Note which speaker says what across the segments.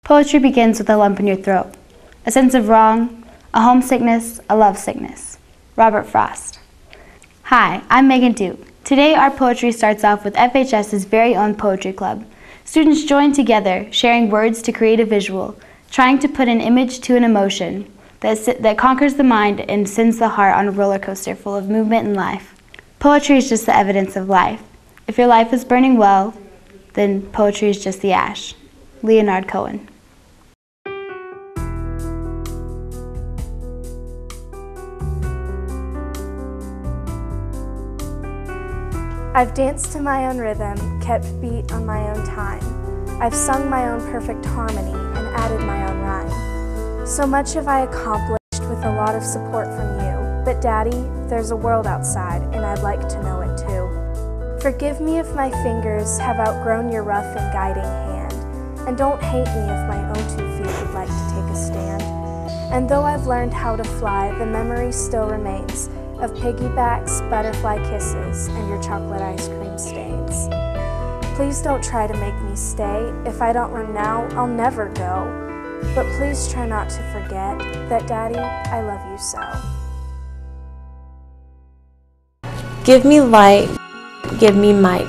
Speaker 1: Poetry begins with a lump in your throat, a sense of wrong, a homesickness, a love sickness. Robert Frost. Hi, I'm Megan Duke. Today our poetry starts off with FHS's very own poetry club. Students join together, sharing words to create a visual, trying to put an image to an emotion that conquers the mind and sends the heart on a roller coaster full of movement and life. Poetry is just the evidence of life. If your life is burning well, then poetry is just the ash. Leonard Cohen.
Speaker 2: I've danced to my own rhythm, kept beat on my own time. I've sung my own perfect harmony and added my own rhyme. So much have I accomplished with a lot of support from you. But Daddy, there's a world outside and I'd like to know it too. Forgive me if my fingers have outgrown your rough and guiding hand. And don't hate me if my own 2 feet would like to take a stand. And though I've learned how to fly, the memory still remains of piggybacks, butterfly kisses, and your chocolate ice cream stains. Please don't try to make me stay. If I don't run now, I'll never go. But please try not to forget that, Daddy, I love you so.
Speaker 3: Give me light, give me might.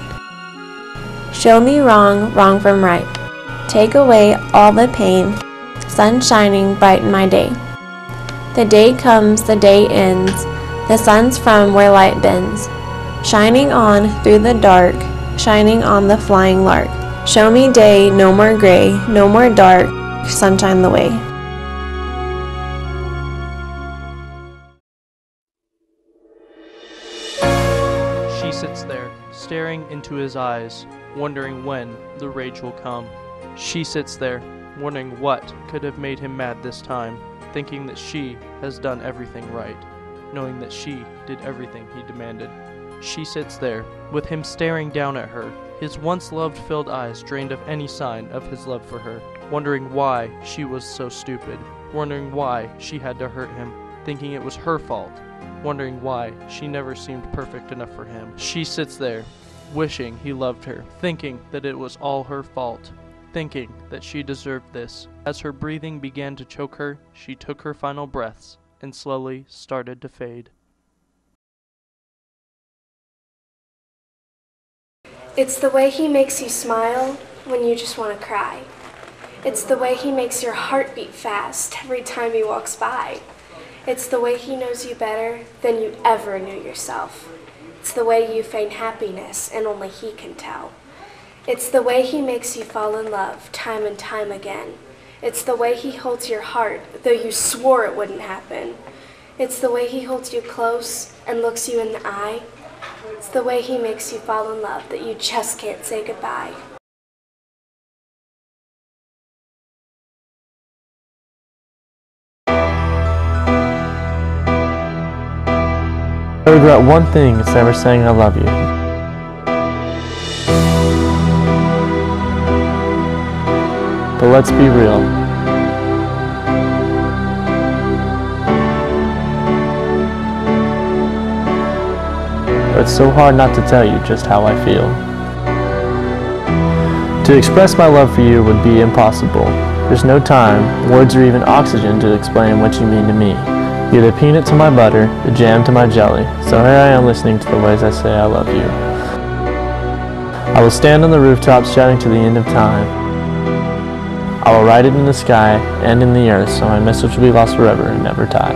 Speaker 3: Show me wrong, wrong from right. Take away all the pain, sun shining, brighten my day. The day comes, the day ends, the sun's from where light bends, shining on through the dark, shining on the flying lark. Show me day, no more gray, no more dark, sunshine the way.
Speaker 4: She sits there, staring into his eyes, wondering when the rage will come. She sits there, wondering what could have made him mad this time, thinking that she has done everything right, knowing that she did everything he demanded. She sits there, with him staring down at her, his once love-filled eyes drained of any sign of his love for her, wondering why she was so stupid, wondering why she had to hurt him, thinking it was her fault, wondering why she never seemed perfect enough for him. She sits there, wishing he loved her, thinking that it was all her fault, thinking that she deserved this. As her breathing began to choke her, she took her final breaths and slowly started to fade.
Speaker 2: It's the way he makes you smile when you just want to cry. It's the way he makes your heart beat fast every time he walks by. It's the way he knows you better than you ever knew yourself. It's the way you feign happiness and only he can tell. It's the way he makes you fall in love time and time again. It's the way he holds your heart, though you swore it wouldn't happen. It's the way he holds you close and looks you in the eye. It's the way he makes you fall in love that you just can't say goodbye.
Speaker 5: I regret one thing, it's never saying I love you. But let's be real. It's so hard not to tell you just how I feel. To express my love for you would be impossible. There's no time, words, or even oxygen to explain what you mean to me. You're the peanut to my butter, the jam to my jelly, so here I am listening to the ways I say I love you. I will stand on the rooftops shouting to the end of time. I will write it in the sky and in the earth, so my message will be lost forever and never die.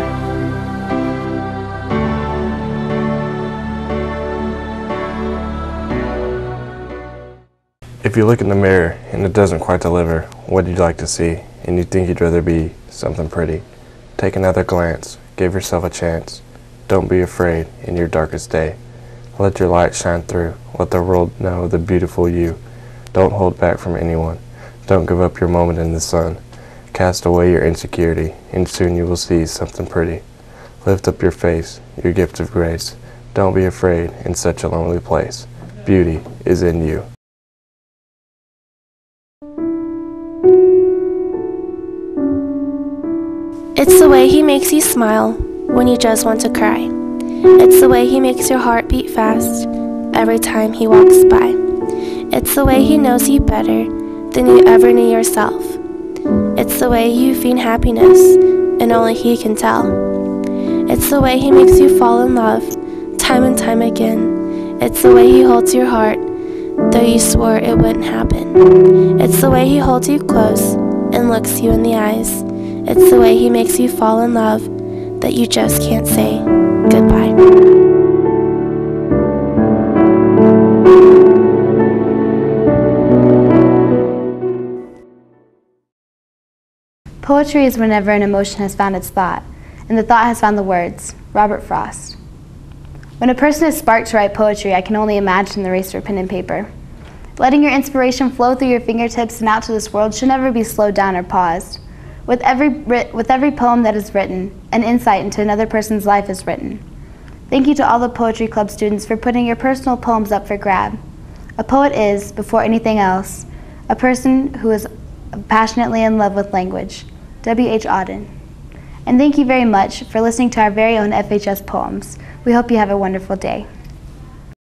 Speaker 6: If you look in the mirror and it doesn't quite deliver what you'd like to see, and you think you'd rather be something pretty, take another glance, give yourself a chance. Don't be afraid in your darkest day. Let your light shine through. Let the world know the beautiful you. Don't hold back from anyone. Don't give up your moment in the sun. Cast away your insecurity, and soon you will see something pretty. Lift up your face, your gift of grace. Don't be afraid in such a lonely place. Beauty is in you.
Speaker 7: It's the way he makes you smile when you just want to cry. It's the way he makes your heart beat fast every time he walks by. It's the way he knows you better than you ever knew yourself. It's the way you feign happiness, and only he can tell. It's the way he makes you fall in love, time and time again. It's the way he holds your heart, though you swore it wouldn't happen. It's the way he holds you close and looks you in the eyes. It's the way he makes you fall in love that you just can't say goodbye.
Speaker 1: Poetry is whenever an emotion has found its thought, and the thought has found the words. Robert Frost. When a person is sparked to write poetry, I can only imagine the race for pen and paper. Letting your inspiration flow through your fingertips and out to this world should never be slowed down or paused. With every poem that is written, an insight into another person's life is written. Thank you to all the Poetry Club students for putting your personal poems up for grab. A poet is, before anything else, a person who is passionately in love with language. W.H. Auden. And thank you very much for listening to our very own FHS poems. We hope you have a wonderful day.